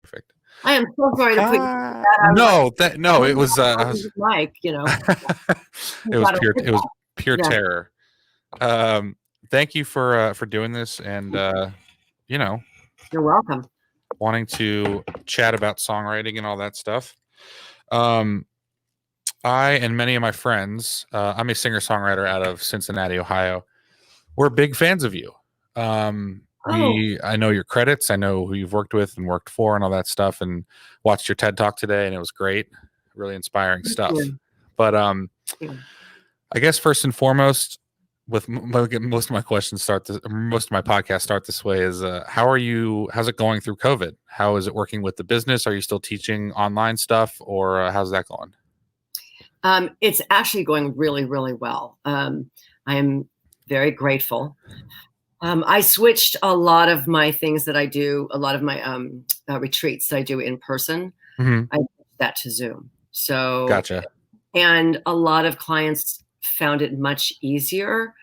Perfect. I am so sorry to put you through that. No, it was Mike, it was pure Yeah. terror. Thank you for doing this and You're welcome. wanting to chat about songwriting and all that stuff. I and many of my friends, I'm a singer-songwriter out of Cincinnati, Ohio. We're big fans of you. I know your credits. I know who you've worked with and worked for and all that stuff, and watched your TED Talk today, and it was great. Really inspiring stuff. But I guess first and foremost, with most of my questions most of my podcasts start this way is how's it going through COVID? How is it working with the business? Are you still teaching online stuff, or how's that going? It's actually going really, really well. I am very grateful. I switched a lot of my things that I do, a lot of my retreats that I do in person. Mm-hmm. I switched that to Zoom. So gotcha. And a lot of clients found it much easier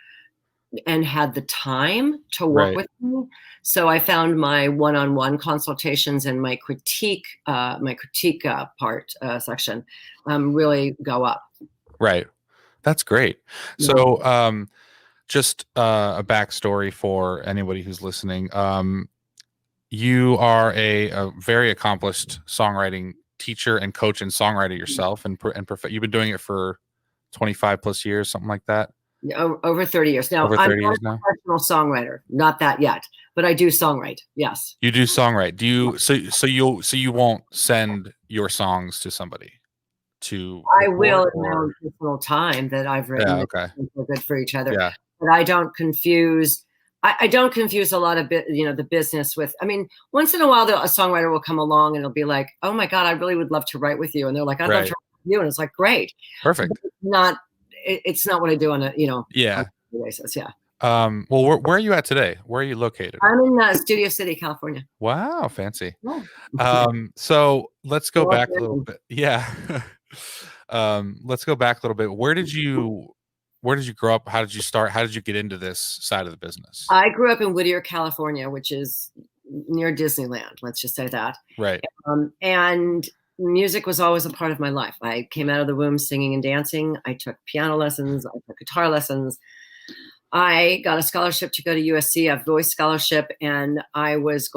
and had the time to work with me. So I found my one-on-one consultations and my critique part section really go up. Right. That's great. Yeah. So just a backstory for anybody who's listening. You are a very accomplished songwriting teacher and coach and songwriter yourself, and you've been doing it for 25 plus years, something like that. Over 30 years now. I'm not a professional songwriter, not that yet, but I do songwrite. Yes, you do songwrite. Do you? So you won't send your songs to somebody to? I will in my own personal time that I've written. Yeah, okay. We're good for each other. Yeah. But I don't confuse. I don't confuse a lot of the business with. I mean, once in a while, a songwriter will come along and it'll be like, "Oh my God, I really would love to write with you," and they're like, "I'd love to write with you," and it's like, "Great, perfect." It's not what I do on a yeah on a basis. Yeah. Well, where are you at today? Where are you located? I'm in Studio City, California. Wow, fancy. Oh. So let's go back a little bit. Yeah. Let's go back a little bit. Where did you grow up? How did you start? How did you get into this side of the business? I grew up in Whittier, California, which is near Disneyland. Let's just say that. Right. And music was always a part of my life. I came out of the womb singing and dancing. I took piano lessons. I took guitar lessons. I got a scholarship to go to USC, a voice scholarship. And I was,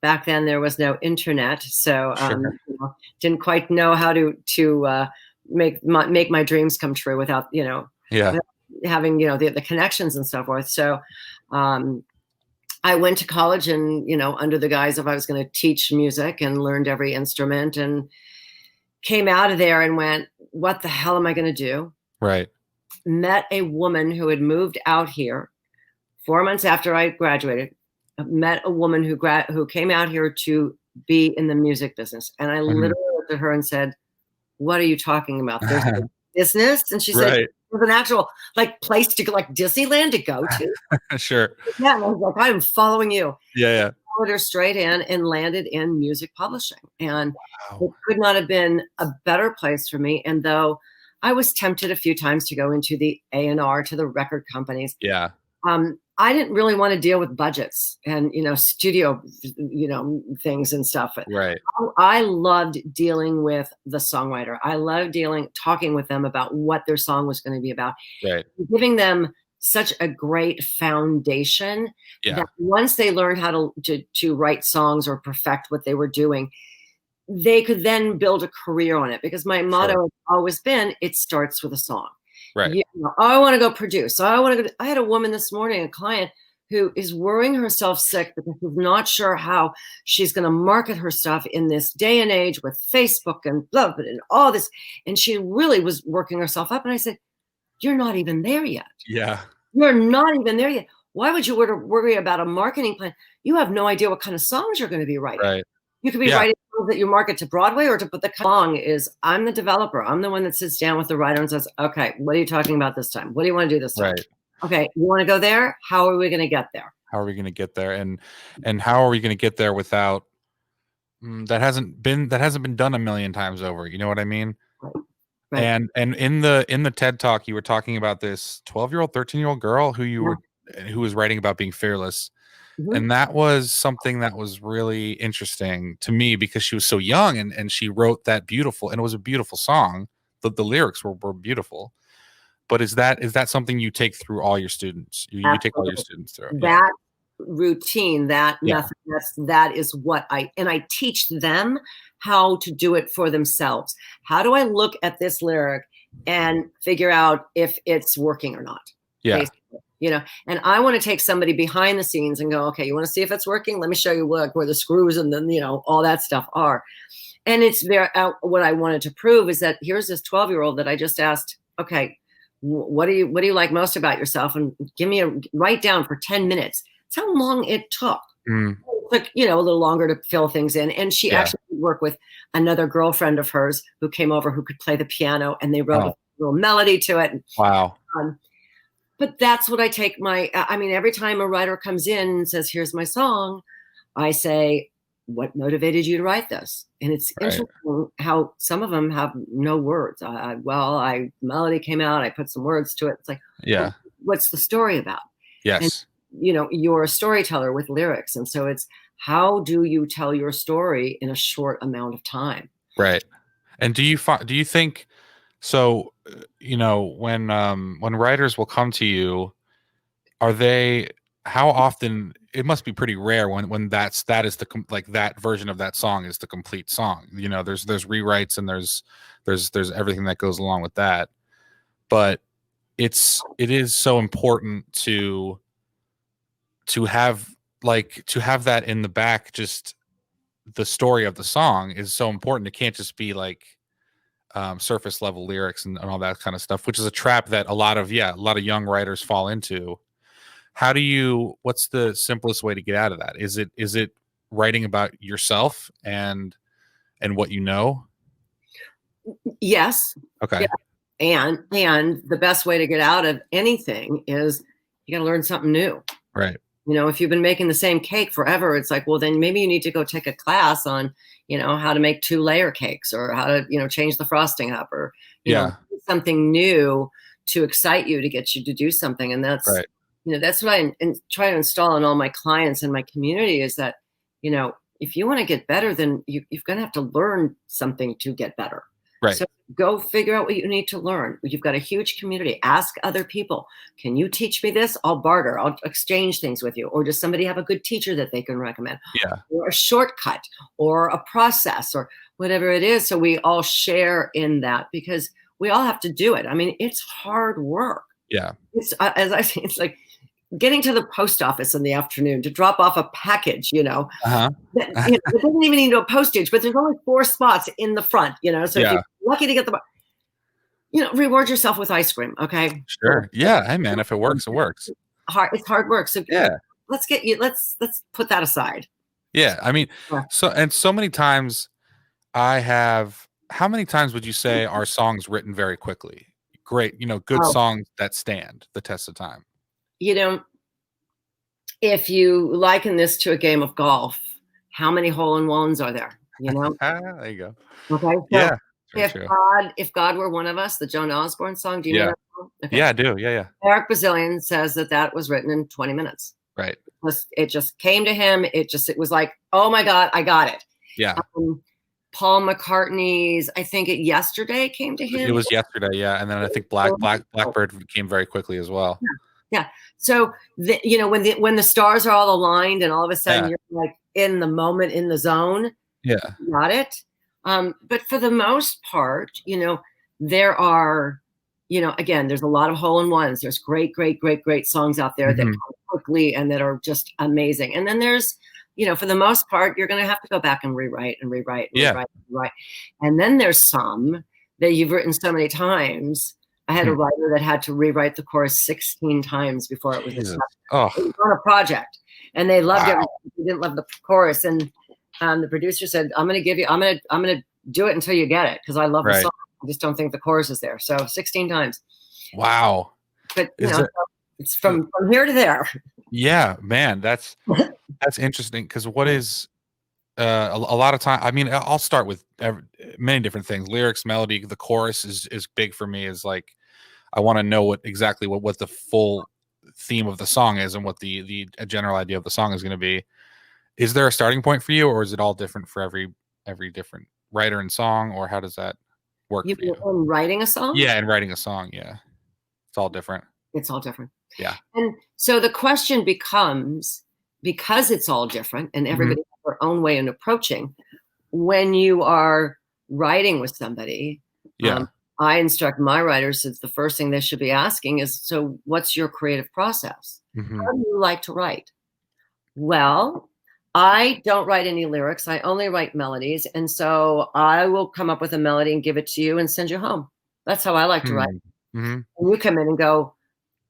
back then there was no internet. So didn't quite know how to make my dreams come true without, without having, the connections and so forth. So I went to college and, under the guise of I was going to teach music, and learned every instrument, and came out of there and went, what the hell am I going to do? Right. Met a woman who had moved out here 4 months after I graduated. Met a woman who came out here to be in the music business. And I literally looked at her and said, what are you talking about? There's a business? And she said, there's an actual place to go, like Disneyland to go to. Sure. Yeah. And I was like, I'm following you. Yeah. Followed her straight in and landed in music publishing. And it could not have been a better place for me. And though I was tempted a few times to go into the A&R, to the record companies. Yeah. I didn't really want to deal with budgets and, studio, things and stuff. Right. I loved dealing with the songwriter. I loved talking with them about what their song was going to be about. Right. Giving them such a great foundation that once they learned how to write songs or perfect what they were doing, they could then build a career on it. Because my motto has always been, it starts with a song. Right. I want to go produce. I had a woman this morning, a client, who is worrying herself sick because she's not sure how she's going to market her stuff in this day and age with Facebook and blah, blah, and all this. And she really was working herself up. And I said, you're not even there yet. Yeah. You're not even there yet. Why would you worry about a marketing plan? You have no idea what kind of songs you're going to be writing. Right. You could be writing songs that you market to Broadway, or but the song is, I'm the developer. I'm the one that sits down with the writer and says, okay, what are you talking about this time? What do you want to do this time? Right. Okay, you want to go there? How are we going to get there? How are we going to get there? And how are we going to get there without that hasn't been done a million times over? You know what I mean? Right. And in the TED Talk, you were talking about this 12-year-old, 13-year-old girl who was writing about being fearless. And that was something that was really interesting to me because she was so young and she wrote that beautiful, and it was a beautiful song. The lyrics were beautiful. But is that something you take through all your students? You take all your students through that routine, that method. That is what I teach them how to do it for themselves. How do I look at this lyric and figure out if it's working or not? Yeah. Basically. You know, and I want to take somebody behind the scenes and go, okay, you want to see if it's working? Let me show you where the screws and then, you know, all that stuff are. And it's very, what I wanted to prove is that here's this 12-year-old that I just asked, okay, what do you like most about yourself? And write down for 10 minutes. That's how long it took. It took, you know, a little longer to fill things in. And she actually worked with another girlfriend of hers who came over who could play the piano, and they wrote a little melody to it. Wow. But that's what I take every time a writer comes in and says, here's my song, I say, what motivated you to write this? And it's interesting how some of them have no words. Melody came out, I put some words to it. It's like, well, what's the story about? Yes. And, you know, you're a storyteller with lyrics. And so it's, how do you tell your story in a short amount of time? Right. And do you think, so, you know, when writers will come to you, how often, it must be pretty rare when that version of that song is the complete song. You know, there's rewrites and there's everything that goes along with that. But it is so important to have that in the back. Just the story of the song is so important. It can't just be like surface level lyrics and all that kind of stuff, which is a trap that a lot of young writers fall into. What's the simplest way to get out of that? Is it writing about yourself and what you know? Yes. Okay. Yeah. And the best way to get out of anything is you got to learn something new. Right. You know, if you've been making the same cake forever, it's like, well, then maybe you need to go take a class on, you know, how to make 2-layer cakes, or how to, you know, change the frosting up, or, you know, something new to excite you, to get you to do something. And that's, you know, that's what I try to install in all my clients and my community, is that, you know, if you want to get better, then you're going to have to learn something to get better. Right. So go figure out what you need to learn. You've got a huge community. Ask other people. Can you teach me this? I'll barter. I'll exchange things with you. Or does somebody have a good teacher that they can recommend? Yeah. Or a shortcut, or a process, or whatever it is. So we all share in that, because we all have to do it. I mean, it's hard work. Yeah. It's as I say, it's like getting to the post office in the afternoon to drop off a package, you know. Uh-huh. It doesn't even need no postage, but there's only 4 spots in the front, you know. So if you're lucky to get you know, reward yourself with ice cream, okay? Sure. Yeah. Hey, man, if it works, it works. It's hard work. So let's put that aside. Yeah. I mean, so many times how many times would you say are songs written very quickly? Great, you know, good songs that stand the test of time. You know, if you liken this to a game of golf, how many hole-in-ones are there? You know? There you go. Okay. So yeah. If God were one of us, the Joan Osborne song, do you know that song? Okay. Yeah, I do. Yeah. Eric Bazillion says that was written in 20 minutes. Right. It just came to him. It was like, oh my God, I got it. Yeah. Paul McCartney's, I think yesterday came to him. It was yesterday, yeah. And then I think Blackbird came very quickly as well. Yeah. So you know, when the stars are all aligned and all of a sudden you're like in the moment, in the zone. Yeah. You got it. But for the most part, you know, there are, you know, again, there's a lot of hole-in-ones. There's great songs out there that come quickly and that are just amazing. And then there's, you know, for the most part, you're going to have to go back and rewrite. And then there's some that you've written so many times. I had a writer that had to rewrite the chorus 16 times before it was accepted. It was on a project, and they loved it. They didn't love the chorus, and the producer said, I'm going to do it until you get it, because I love the song. I just don't think the chorus is there. So 16 times. Wow. But you know, it's from here to there. Yeah, man, that's interesting, because what is a lot of time, I mean, I'll start with many different things. Lyrics, melody, the chorus is big for me. Is like, I want to know what the full theme of the song is and what the general idea of the song is going to be. Is there a starting point for you, or is it all different for every different writer and song, or how does that work for you? In writing a song? Yeah, in writing a song, yeah. It's all different. It's all different. Yeah. And so the question becomes, because it's all different and everybody has their own way of approaching, when you are writing with somebody, I instruct my writers that the first thing they should be asking is, so what's your creative process? How do you like to write? Well, I don't write any lyrics. I only write melodies. And so I will come up with a melody and give it to you and send you home. That's how I like to write. And you come in and go,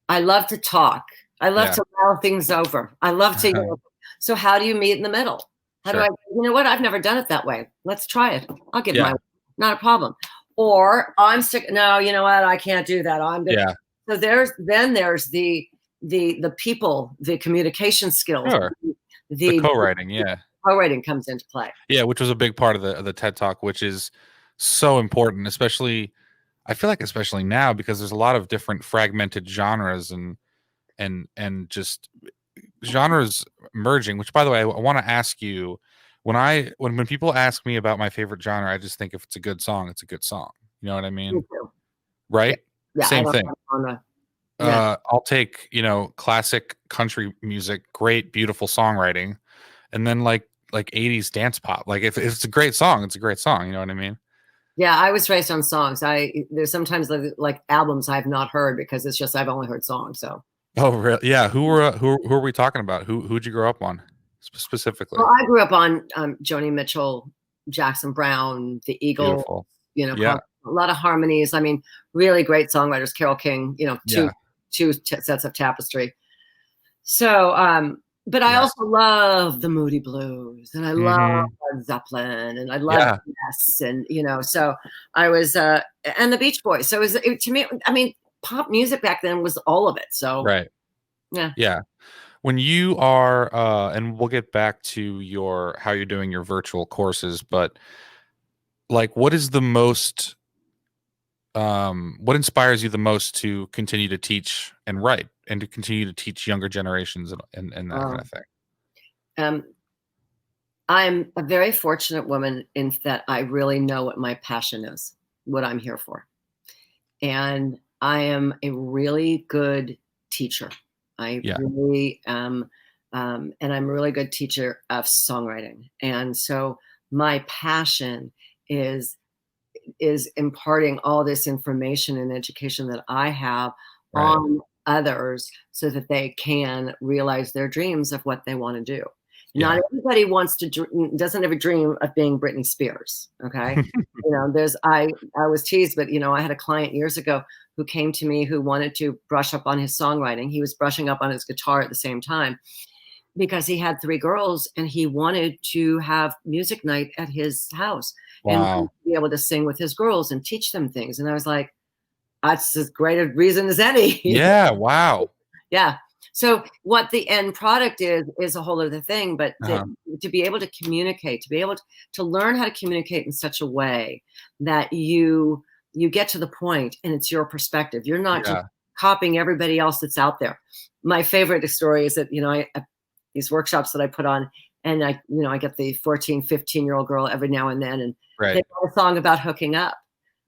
I love to talk. I love to mull things over. I love to, so how do you meet in the middle? How do I, you know what? I've never done it that way. Let's try it. I'll give my, not a problem. Or I'm sick. No, you know what? I can't do that. I'm going to. So there's the people, the communication skills, the co-writing. Co-writing comes into play. Yeah. Which was a big part of the TED Talk, which is so important, especially, I feel like especially now, because there's a lot of different fragmented genres and just genres merging, which, by the way, I want to ask you, when people ask me about my favorite genre, I just think if it's a good song, it's a good song. You know what I mean? Yeah. Right? Yeah, same thing. I'll take, classic country music, great, beautiful songwriting, and then like 80s dance pop. Like if it's a great song, it's a great song. You know what I mean? Yeah, I was raised on songs. There's sometimes like albums I've not heard because it's just I've only heard songs. So. Oh, really? Yeah. Who are we talking about? Who'd you grow up on specifically? Well, I grew up on Joni Mitchell, Jackson Browne, the Eagles. Beautiful. A lot of harmonies. I mean, really great songwriters. Carole King. Two sets of Tapestry. So, but I also love the Moody Blues, and I love Led Zeppelin, and I love Yes, and so I was and the Beach Boys. So to me, I mean, pop music back then was all of it. So yeah. When you are, and we'll get back to how you're doing your virtual courses, but like, what is the most, what inspires you the most to continue to teach and write and to continue to teach younger generations and that kind of thing? I'm a very fortunate woman in that I really know what my passion is, what I'm here for. And I am a really good teacher. I really am, and I'm a really good teacher of songwriting. And so my passion is imparting all this information and education that I have on others so that they can realize their dreams of what they want to do. Not everybody doesn't have a dream of being Britney Spears. Okay. I was teased, but I had a client years ago who came to me who wanted to brush up on his songwriting. He was brushing up on his guitar at the same time because he had 3 girls and he wanted to have music night at his house and be able to sing with his girls and teach them things. And I was like, that's as great a reason as any. Yeah. Wow. Yeah. So what the end product is a whole other thing, but to be able to communicate, to be able to learn how to communicate in such a way that you get to the point and it's your perspective. You're not just copying everybody else that's out there. My favorite story is that, these workshops that I put on and I get the 14, 15-year-old girl every now and then and they have a song about hooking up.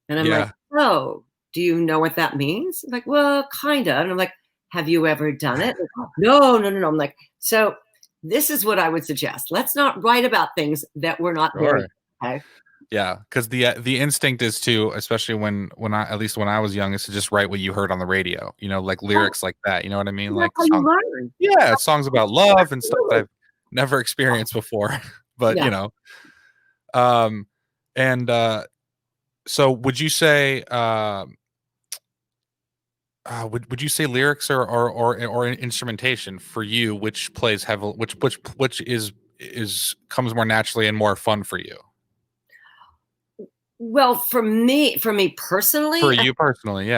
And I'm like, oh, do you know what that means? I'm like, well, kind of. And I'm like, have you ever done it? No. I'm like, so this is what I would suggest. Let's not write about things that we're not doing. Okay. Yeah, because the instinct is to, especially when I, at least when I was young, is to just write what you heard on the radio. Like lyrics like that. You know what I mean? Like songs about love and stuff that I've never experienced before. But so would you say? Would you say lyrics or instrumentation for you, which plays heavily, which is comes more naturally and more fun for you? Well, for me personally, personally,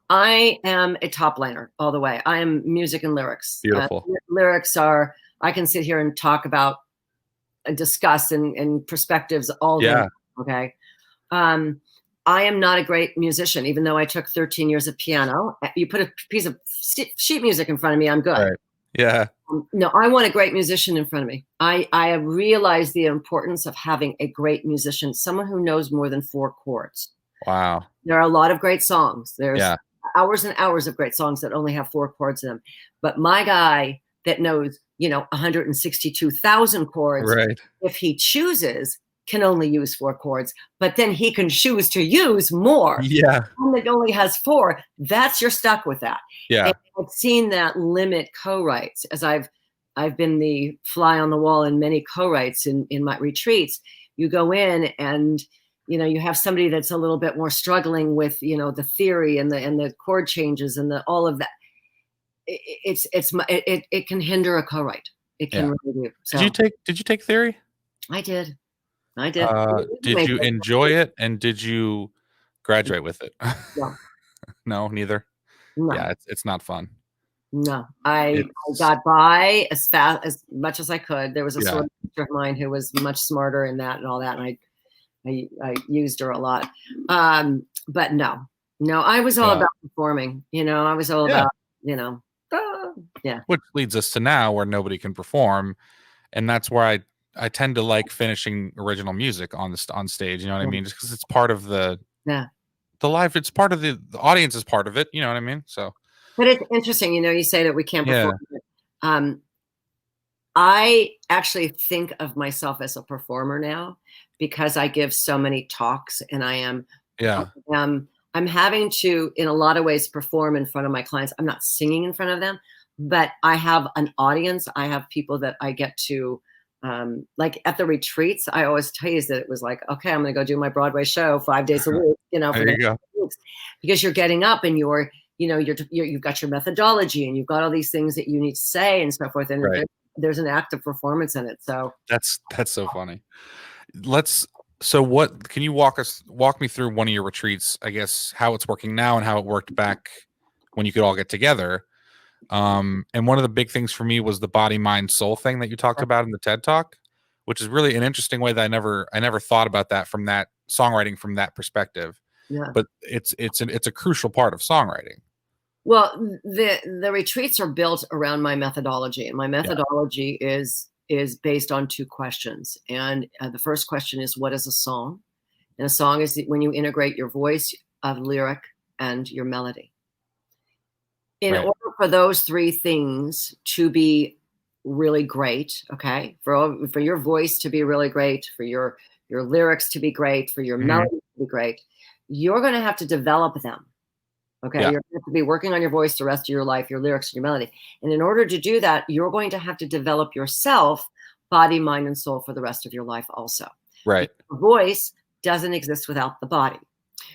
I am a top liner all the way. I am music and lyrics. Beautiful. Lyrics are, I can sit here and talk about, discuss and perspectives all day. Okay. I am not a great musician, even though I took 13 years of piano. You put a piece of sheet music in front of me, I'm good. Right. Yeah. No, I want a great musician in front of me. I have realized the importance of having a great musician, someone who knows more than 4 chords. Wow. There are a lot of great songs. There's Yeah. hours and hours of great songs that only have 4 chords in them. But my guy that knows, 162,000 chords, Right. if he chooses, can only use 4 chords, but then he can choose to use more. Yeah. One that only has 4, you're stuck with that. Yeah. And I've seen that limit co-writes as I've been the fly on the wall in many co-writes in my retreats. You go in and you have somebody that's a little bit more struggling with the theory and the chord changes and all of that. It can hinder a co-write. It can really do. So, Did you take theory? I did. Did you enjoy it, and did you graduate with it? No. No, neither. No. Yeah, it's not fun. No, I got by as much as I could. There was a sort of teacher of mine who was much smarter in that and all that, and I used her a lot. But no, I was all about performing. I was all about Which leads us to now where nobody can perform, and that's where I tend to like finishing original music on stage. You know what I mean? Just because it's part of the life. It's part of the audience is part of it. You know what I mean? So. But it's interesting, you say that we can't perform. I actually think of myself as a performer now because I give so many talks, and I am. Yeah. I'm having to, in a lot of ways, perform in front of my clients. I'm not singing in front of them, but I have an audience. I have people that I get to, like at the retreats. I always tease that it was like, okay, I'm going to go do my Broadway show 5 days a week. There you go. Weeks, because you're getting up and you've got your methodology and you've got all these things that you need to say and so forth. And there's an active performance in it. So that's so funny. So what can you walk me through one of your retreats, I guess, how it's working now and how it worked back when you could all get together. And one of the big things for me was the body, mind, soul thing that you talked about in the TED Talk, which is really an interesting way that I never thought about that from that songwriting from that perspective. Yeah. But it's a crucial part of songwriting. Well, the retreats are built around my methodology, and my methodology is based on 2 questions. And the first question is, what is a song? And a song is when you integrate your voice, a lyric, and your melody. In order for those 3 things to be really great, okay, for your voice to be really great, for your lyrics to be great, for your melody to be great, you're going to have to develop them. Okay, you're going to have to be working on your voice the rest of your life, your lyrics and your melody. And in order to do that, you're going to have to develop yourself, body, mind, and soul for the rest of your life also. Right. The voice doesn't exist without the body.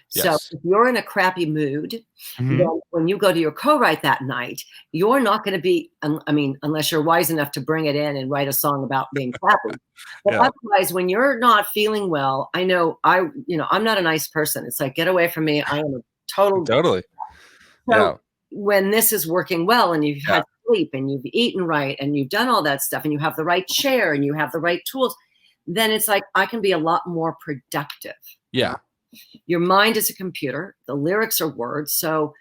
So if you're in a crappy mood, then when you go to your co-write that night, you're not going to be, unless you're wise enough to bring it in and write a song about being crappy. But otherwise, when you're not feeling well, I know I'm not a nice person. It's like, get away from me. I am a totally. So when this is working well and you've had sleep and you've eaten right and you've done all that stuff and you have the right chair and you have the right tools, then it's like I can be a lot more productive. Yeah. Your mind is a computer. The lyrics are words. So,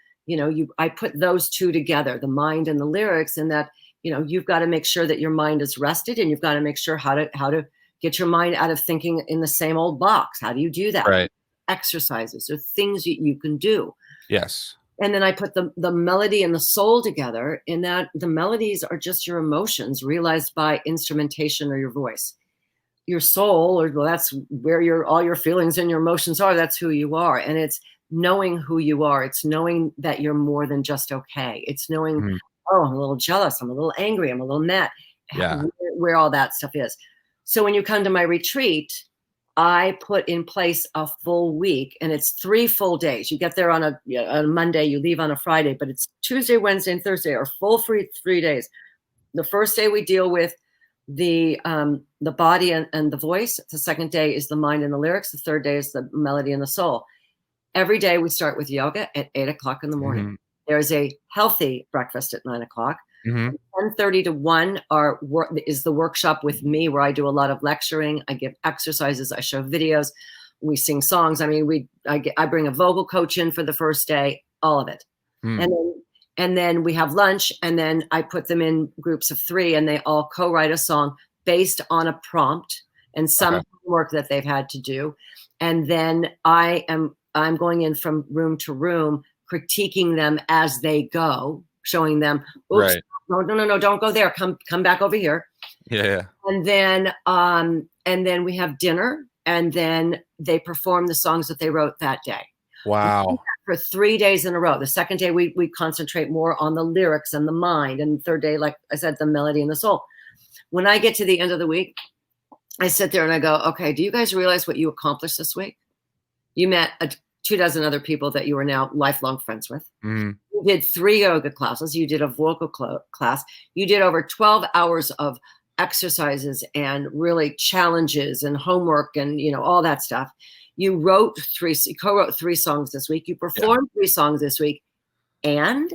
I put those 2 together, the mind and the lyrics, and that, you've got to make sure that your mind is rested, and you've got to make sure how to get your mind out of thinking in the same old box. How do you do that? Right. Exercises or things you can do. Yes. And then I put the melody and the soul together, in that the melodies are just your emotions realized by instrumentation or your voice. Your soul, that's where all your feelings and your emotions are. That's who you are. And it's knowing who you are. It's knowing that you're more than just okay. It's knowing, oh, I'm a little jealous. I'm a little angry. I'm a little mad. Yeah. Where all that stuff is. So when you come to my retreat, I put in place a full week, and it's 3 full days. You get there on a Monday, you leave on a Friday, but it's Tuesday, Wednesday, and Thursday are full 3 days. The first day we deal with the body and the voice. The second day is the mind and the lyrics. The third day is the melody and the soul. Every day we start with yoga at 8 o'clock in the morning. There's a healthy breakfast at 9 o'clock. 10:30 to 1 is the workshop with me, where I do a lot of lecturing. I give exercises. I show videos. we sing songs. I mean, I bring a vocal coach in for the first day, all of it. And then we have lunch, and then I put them in groups of 3, and they all co-write a song based on a prompt and some work that they've had to do. And then I'm going in from room to room, critiquing them as they go, showing them, oops, no, don't go there. Come back over here. Yeah. And then we have dinner, and then they perform the songs that they wrote that day. Wow. For 3 days in a row. The second day we concentrate more on the lyrics and the mind. And the third day, like I said, the melody and the soul. When I get to the end of the week, I sit there and I go, okay, do you guys realize what you accomplished this week? You met 24 other people that you are now lifelong friends with. You did 3 yoga classes. You did a vocal class. You did over 12 hours of exercises and really challenges and homework and, all that stuff. You co-wrote 3 songs this week. You performed 3 songs this week. And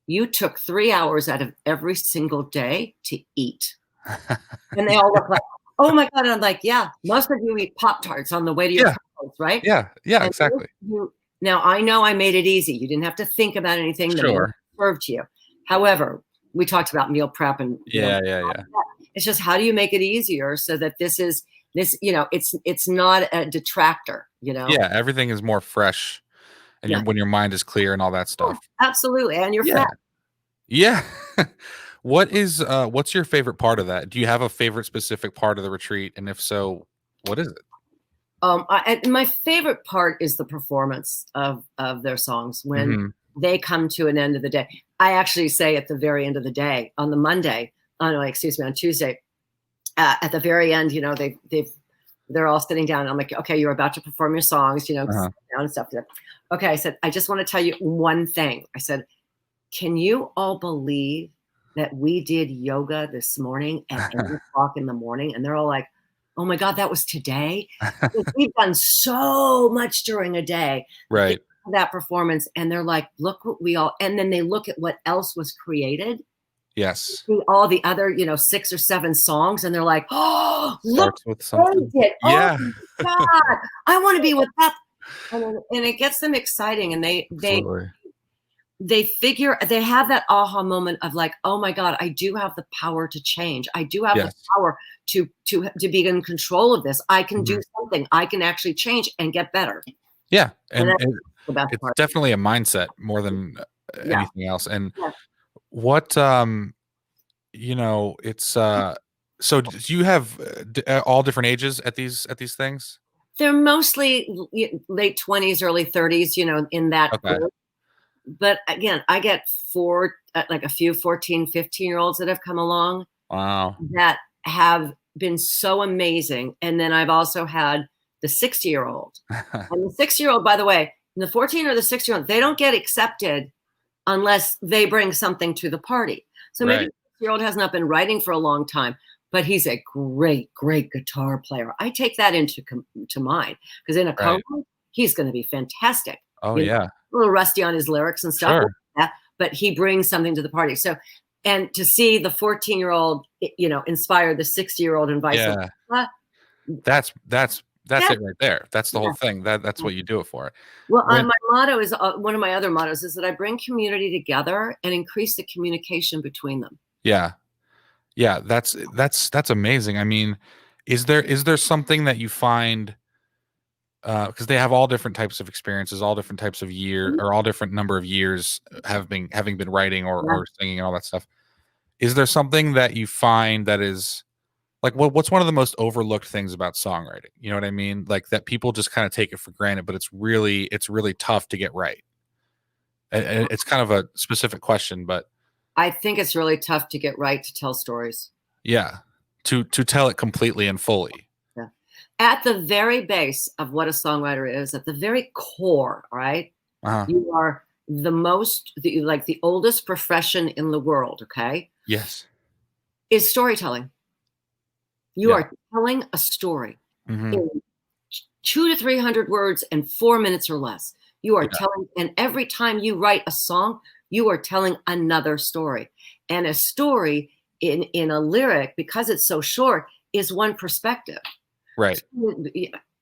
you took 3 hours out of every single day to eat. And they all look like, oh my God. And I'm like, yeah, most of you eat Pop-Tarts on the way to your conference, right? Yeah, and exactly. Now, I know I made it easy. You didn't have to think about anything that served to you. However, we talked about meal prep and it's just, how do you make it easier so that it's not a detractor, Yeah, everything is more fresh, and when your mind is clear and all that stuff. Oh, absolutely, and you're fat. Yeah. What's your favorite part of that? Do you have a favorite specific part of the retreat, and if so, what is it? My favorite part is the performance of their songs when they come to an end of the day. I actually say at the very end of the day, on the Monday, on Tuesday, at the very end, they're all sitting down. And I'm like, okay, you're about to perform your songs, sit down and stuff. Okay, I said, I just want to tell you one thing. I said, can you all believe that we did yoga this morning at 8 o'clock in the morning? And they're all like, oh my God, that was today? We've done so much during a day. Right. That performance. And they're like, look what and then they look at what else was created. Yes. All the other, 6 or 7 songs. And they're like, oh, look with something. Yeah. Oh my God, I want to be with that. And it gets them exciting. And they figure, they have that aha moment of like, oh my God, I do have the power to change. I do have the power to be in control of this. I can do something. I can actually change and get better. Yeah. And it's definitely a mindset more than anything else. And what, it's, so do you have all different ages at these things? They're mostly late 20s, early 30s, in that group. But again, I get a few 14, 15-year-olds that have come along. Wow. That have been so amazing. And then I've also had the 60-year-old. And the 60-year-old, by the way, the 14 or the 60-year-old, they don't get accepted unless they bring something to the party. So maybe the 60-year-old has not been writing for a long time, but he's a great, great guitar player. I take that into mind because in a co-write, he's going to be fantastic. Oh, yeah. A little rusty on his lyrics and stuff, like that, but he brings something to the party. So, and to see the 14-year-old, inspire the 60-year-old and vice versa. That's it right there. That's the whole thing. That's what you do it for. Well, my motto is one of my other mottos is that I bring community together and increase the communication between them. Yeah. Yeah. That's amazing. I mean, is there something that you find, because they have all different types of experiences, all different types of or all different number of years having been writing or singing and all that stuff. Is there something that you find that is like, what's one of the most overlooked things about songwriting? You know what I mean? Like that people just kind of take it for granted, but it's really tough to get right. And it's kind of a specific question, but I think it's really tough to get right to tell stories. Yeah. To tell it completely and fully. At the very base of what a songwriter is, at the very core, right? You are the oldest profession in the world, okay? Yes. Is storytelling. You are telling a story in 200 to 300 words and 4 minutes or less. You are telling, and every time you write a song, you are telling another story. And a story in a lyric, because it's so short, is one perspective. Right.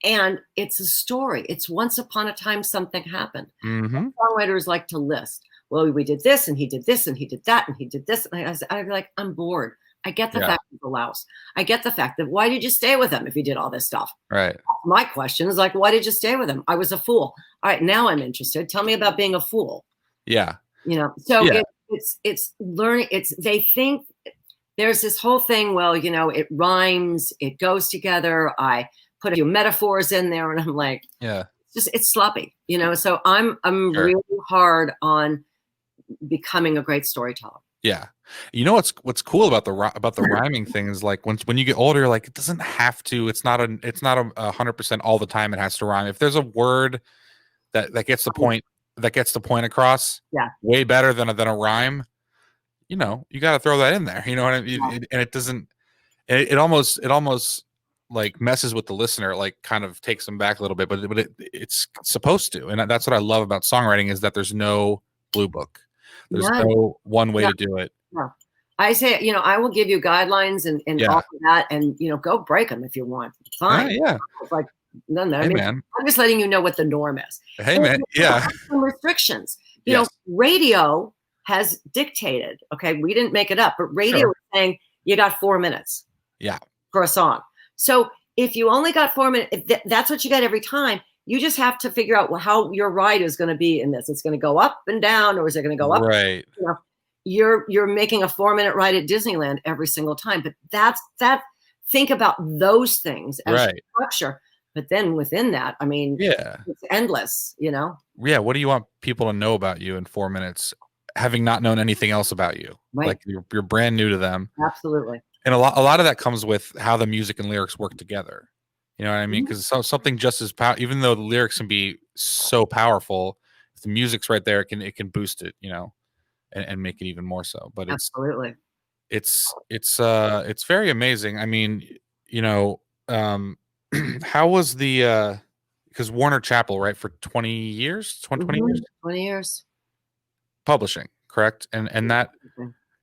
And it's a story. It's once upon a time something happened. Mm-hmm. Songwriters like to list. Well, we did this, and he did this, and he did that, and he did this. And I'd be like, I'm bored. I get the fact he's a louse. I get the fact that why did you stay with him if he did all this stuff? Right. My question is like, why did you stay with him? I was a fool. All right, now I'm interested. Tell me about being a fool. Yeah. You know, so it's learning. They think there's this whole thing. Well, you know, it rhymes, it goes together. I put a few metaphors in there, and I'm like, it's sloppy. You know, so I'm really hard on becoming a great storyteller. Yeah. You know what's cool about the rhyming thing is like when you get older, you're like, it doesn't have to. It's not 100% all the time. It has to rhyme. If there's a word that gets the point across, way better than a rhyme. You know, you got to throw that in there. You know what I mean? And it doesn't. It almost like messes with the listener. Like kind of takes them back a little bit, but it's supposed to. And that's what I love about songwriting is that there's no blue book. There's no one way to do it. No. I say, you know, I will give you guidelines and all of that, and you know, go break them if you want. Fine. Yeah. It's like, no. Hey, I mean, man. I'm just letting you know what the norm is. Hey, man. Yeah. Some restrictions. You know, radio has dictated. Okay, we didn't make it up, but radio is saying you got 4 minutes. Yeah. For a song. So if you only got 4 minutes, that's what you get every time. You just have to figure out how your ride is going to be in this. It's going to go up and down, or is it going to go up? Right. You know, you're making a 4-minute ride at Disneyland every single time. But that's think about those things as structure. But then within that, I mean, it's endless, you know? Yeah. What do you want people to know about you in 4 minutes, having not known anything else about you? Right. Like you're brand new to them. Absolutely. And a lot of that comes with how the music and lyrics work together. You know what I mean? Because something just as even though the lyrics can be so powerful, if the music's right there, it can boost it, you know, and make it even more so. But absolutely, it's very amazing. I mean, you know, how was the because Warner Chappell, right, for 20 years, 20 years, 20 years publishing, correct? And that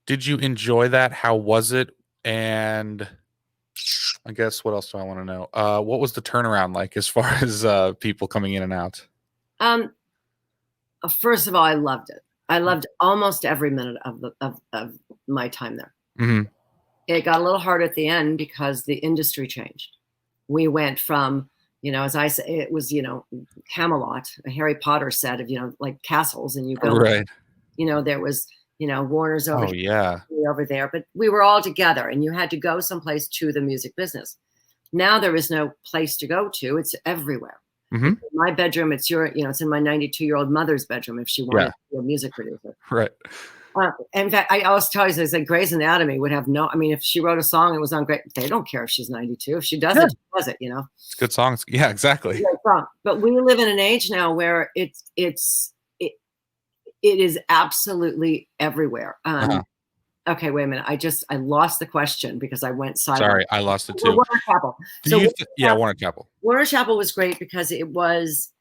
did you enjoy that? How was it? And I guess what else do I want to know? What was the turnaround like as far as people coming in and out? First of all, I loved it. I loved almost every minute of my time there. Mm-hmm. It got a little hard at the end because the industry changed. We went from, you know, as I say, it was, you know, Camelot, a Harry Potter set of, you know, like castles, and you go, you know, there was, you know, Warner's over here, over there, but we were all together, and you had to go someplace to the music business. Now there is no place to go to; it's everywhere. Mm-hmm. My bedroom, it's it's in my 92-year-old mother's bedroom if she wanted to be a music producer. Right. In fact, I always tell you, it's like Grey's Anatomy would have I mean, if she wrote a song and it was on great, they don't care if she's 92. If she does it, she does it, you know. It's good songs. Yeah, exactly. But we live in an age now where it is absolutely everywhere. Okay, wait a minute. I lost the question because I went silent. Sorry, I lost it too. Warner Chappell. Warner Chappell. Warner Chappell was great because it was,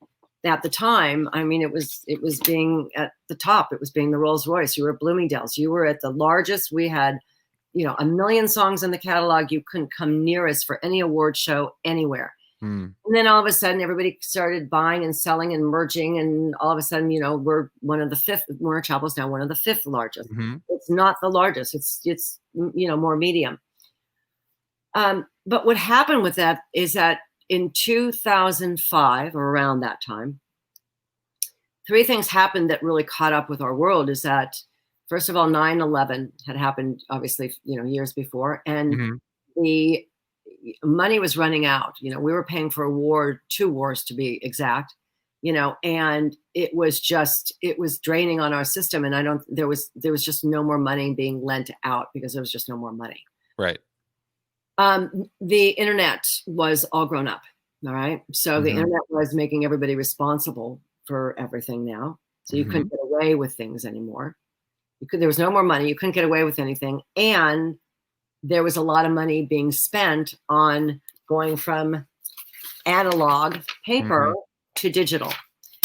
at the time, I mean, it was being at the top. It was being the Rolls Royce. You were at Bloomingdale's. You were at the largest. We had, you know, 1 million songs in the catalog. You couldn't come near us for any award show anywhere. And then all of a sudden, everybody started buying and selling and merging, and all of a sudden, you know, we're one of the fifth. Warner Chappell is now one of the fifth largest. It's not the largest. It's you know, more medium. But what happened with that is that in 2005 or around that time, 3 things happened that really caught up with our world. Is that first of all, 9/11 had happened, obviously, you know, years before, and the money was running out. You know, we were paying for 2 wars to be exact, you know, and it was draining on our system. And there was just no more money being lent out because there was just no more money. Right. The internet was all grown up. All right. So the internet was making everybody responsible for everything now. So you couldn't get away with things anymore. There was no more money. You couldn't get away with anything. And there was a lot of money being spent on going from analog paper to digital.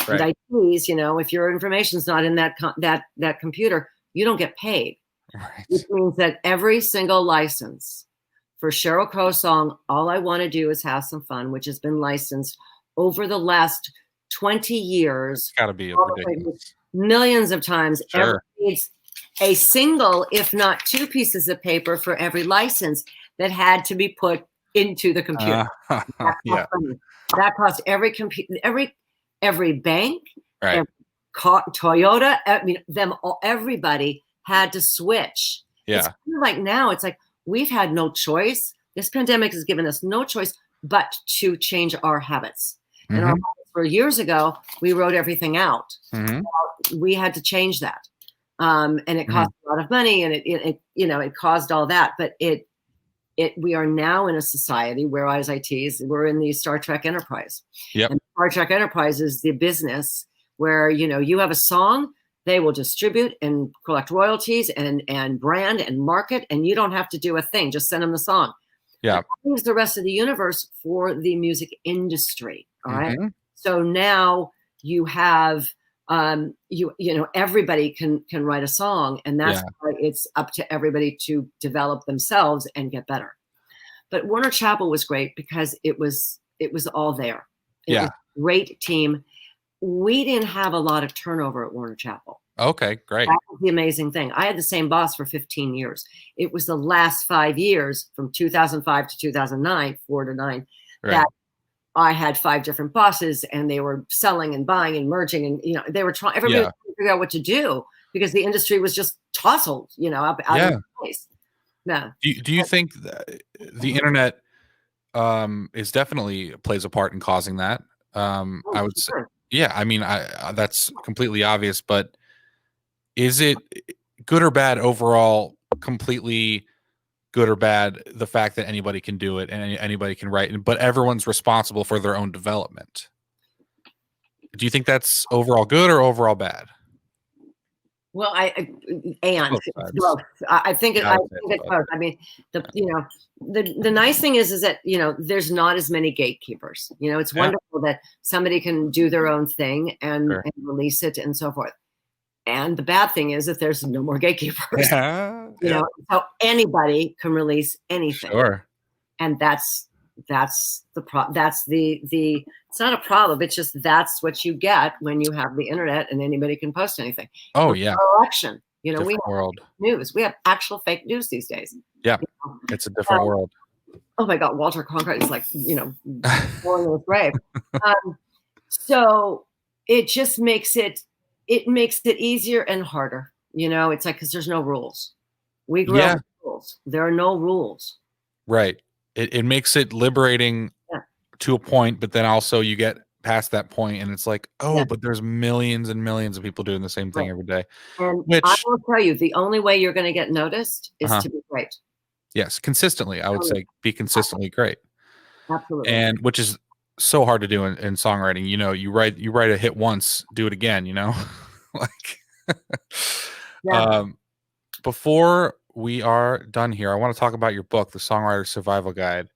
Right. And IPs, you know, if your information's not in that computer, you don't get paid. Right. Which means that every single license for Sheryl Crow's song, All I Want to Do Is Have Some Fun, which has been licensed over the last 20 years. It's got to be ridiculous. Millions of times. Sure. It's a single, if not two pieces of paper for every license that had to be put into the computer. Yeah. That cost every computer, every bank, Right. every car, Toyota. I mean, everybody had to switch. Yeah. It's kind of like now, it's like we've had no choice. This pandemic has given us no choice but to change our habits. And our habits for years ago, we wrote everything out. We had to change that. And it cost a lot of money, and it caused all that. But we are now in a society where, as ITs, we're in the Star Trek Enterprise. Yep. And Star Trek Enterprise is the business where, you have a song, they will distribute and collect royalties and brand and market, and you don't have to do a thing. Just send them the song. Yeah. That leaves the rest of the universe for the music industry. All right. So now you have everybody can write a song, and that's why it's up to everybody to develop themselves and get better. But Warner Chappell was great because it was all there. It was a great team. We didn't have a lot of turnover at Warner Chappell. Okay, great. That was the amazing thing. I had the same boss for 15 years. It was the last 5 years, from 2005 to 2009, 4 to 9, that I had 5 different bosses, and they were selling and buying and merging, and they were trying. Everybody was trying to figure out what to do because the industry was just tousled, out of place. No. Do you think that the internet is definitely plays a part in causing that? I would say, I mean, that's completely obvious, but is it good or bad overall? Completely good or bad, the fact that anybody can do it and anybody can write, but everyone's responsible for their own development. Do you think that's overall good or overall bad? Well, I think it's both. I mean, the nice thing is that there's not as many gatekeepers. It's wonderful that somebody can do their own thing and release it and so forth. And the bad thing is that there's no more gatekeepers. So anybody can release anything. Sure. And that's the problem. That's the it's not a problem. It's just that's what you get when you have the internet and anybody can post anything. Oh, we have election. We have world news. We have actual fake news these days. Yeah. It's a different world. Oh my God, Walter Cronkite is like, falling in his grave. So it just makes it easier and harder. It's like, because there's no rules. We grew up with rules. There are no rules. Right. It makes it liberating to a point, but then also you get past that point and it's like, but there's millions and millions of people doing the same thing every day. And I will tell you, the only way you're going to get noticed is to be great. Yes, consistently. I would say be consistently great. Absolutely. And which is so hard to do in songwriting. You write a hit once, do it again, Before we are done here, I want to talk about your book, The Songwriter Survival Guide,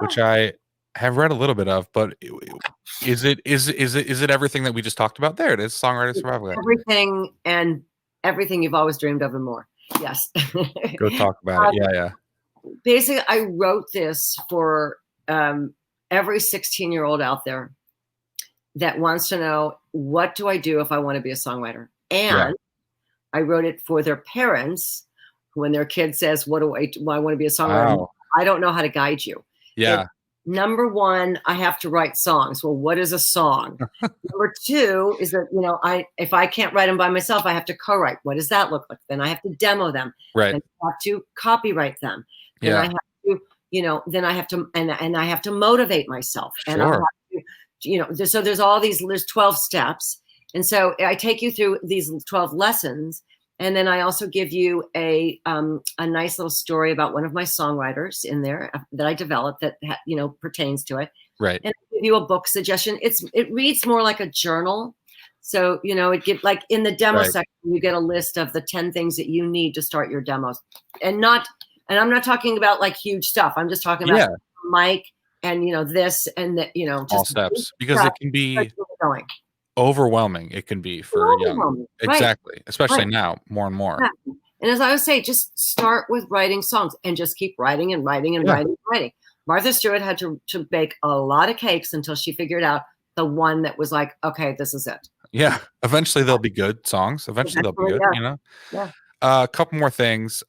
which I have read a little bit of, but is it everything that we just talked about? There it is, Songwriter Survival Guide. Everything, and everything you've always dreamed of and more. Yes. Go talk about it. Yeah. Basically, I wrote this for every 16-year-old out there that wants to know, what do I do if I want to be a songwriter? And I wrote it for their parents when their kid says, "What do I want to be a songwriter?" Wow. I don't know how to guide you. Yeah. Number one, I have to write songs. Well, what is a song? Number two is that, if I can't write them by myself, I have to co-write. What does that look like? Then I have to demo them. Right. Then I have to copyright them. Then I have to, then I have to, and I have to motivate myself. And I have to, so there's 12 steps. And so I take you through these 12 lessons. And then I also give you a nice little story about one of my songwriters in there that I developed that pertains to it. Right. And I give you a book suggestion. It reads more like a journal. So it get like in the demo section, you get a list of the 10 things that you need to start your demos, and I'm not talking about like huge stuff. I'm just talking about mic and this and that. Just all steps, because it can be overwhelming. It can be for young. Exactly. Especially now, more and more. And as I would say, just start with writing songs and just keep writing and writing and writing and writing. Martha Stewart had to bake a lot of cakes until she figured out the one that was like, okay, this is it. Yeah. Eventually they'll be good songs. Eventually they'll be good, you know? Yeah. A couple more things.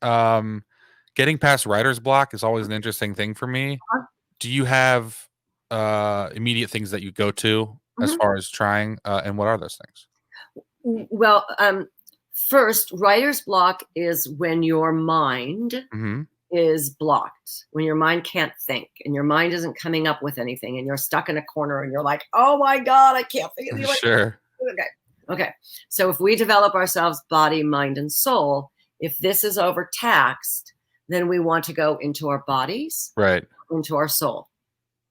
Getting past writer's block is always an interesting thing for me. Do you have immediate things that you go to as far as trying? And what are those things? Well, first, writer's block is when your mind is blocked, when your mind can't think and your mind isn't coming up with anything and you're stuck in a corner and you're like, oh my God, I can't think of anything. Sure. Okay. So if we develop ourselves body, mind, and soul, if this is overtaxed, then we want to go into our bodies, right, into our soul.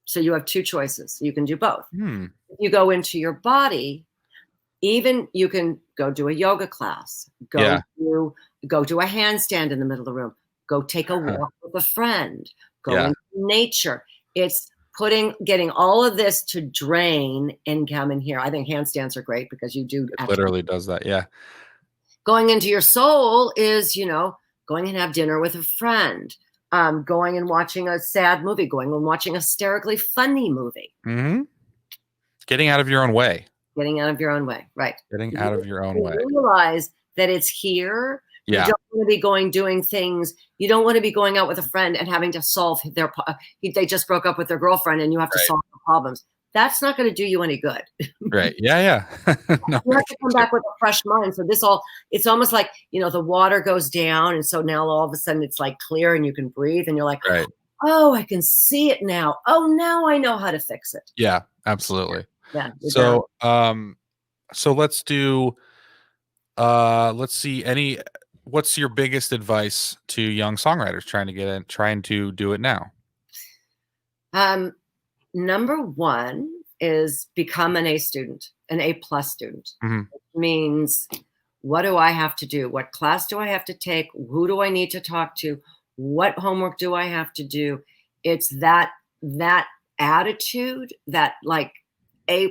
So you have two choices. You can do both. If you go into your body, even you can go do a yoga class, go do a handstand in the middle of the room, go take a walk with a friend, go into nature. It's getting all of this to drain and come in here. I think handstands are great because you do. It literally does that. Yeah. Going into your soul is, going and have dinner with a friend, going and watching a sad movie, going and watching a hysterically funny movie. Getting out of your own way. Getting out of your own way. Right. Getting out of your own way. Realize that it's here. Yeah. You don't want to be doing things. You don't want to be going out with a friend and having to solve they just broke up with their girlfriend and you have to solve the problems. That's not going to do you any good. Right. Yeah. No, you have to come back with a fresh mind. So it's almost like, the water goes down. And so now all of a sudden it's like clear and you can breathe and you're like, oh, I can see it now. Oh, now I know how to fix it. Yeah, absolutely. Yeah. So, so let's do, let's see what's your biggest advice to young songwriters trying to do it now? Number one is become an A student, an A+ student. Which means, what do I have to do? What class do I have to take? Who do I need to talk to? What homework do I have to do? It's that attitude, that like A+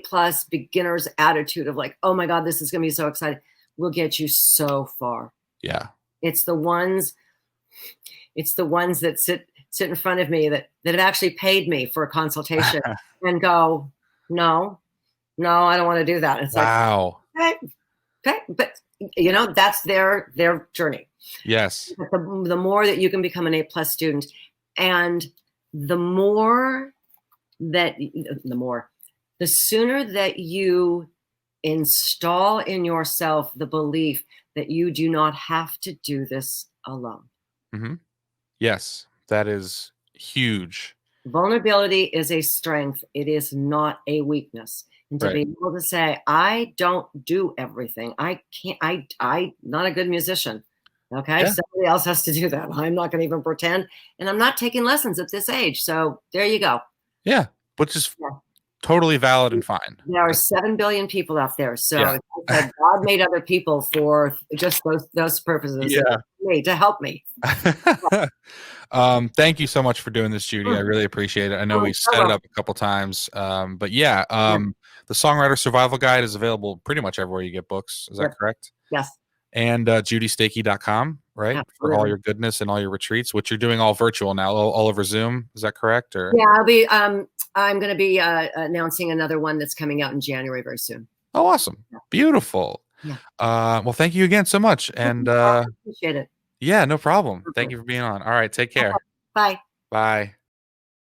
beginner's attitude of like, oh my God, this is going to be so exciting, will get you so far. Yeah. It's the ones that sit in front of me that have actually paid me for a consultation and go, no, I don't want to do that. It's wow. Like, okay. But that's their journey. Yes. The more that you can become an A+ student, and the sooner that you install in yourself the belief that you do not have to do this alone. Yes, that is huge. Vulnerability is a strength. It is not a weakness. And to be able to say, I don't do everything. I can't, I'm not a good musician. Okay. Yeah. Somebody else has to do that. I'm not going to even pretend. And I'm not taking lessons at this age. So there you go. Yeah. Which is totally valid and fine. There are 7 billion people out there. So God made other people for just those purposes. To help me. Thank you so much for doing this, Judy. I really appreciate it. I know we set it up a couple times. But the Songwriter Survival Guide is available pretty much everywhere you get books. Is that correct? Yes. And judystakee.com, right? Absolutely. For all your goodness and all your retreats, which you're doing all virtual now, all over Zoom. Is that correct? Or I'm going to be announcing another one that's coming out in January very soon. Oh, awesome. Yeah. Beautiful. Yeah. Well, thank you again so much. And I appreciate it. Yeah, no problem. Thank you for being on. All right. Take care. Bye. Bye.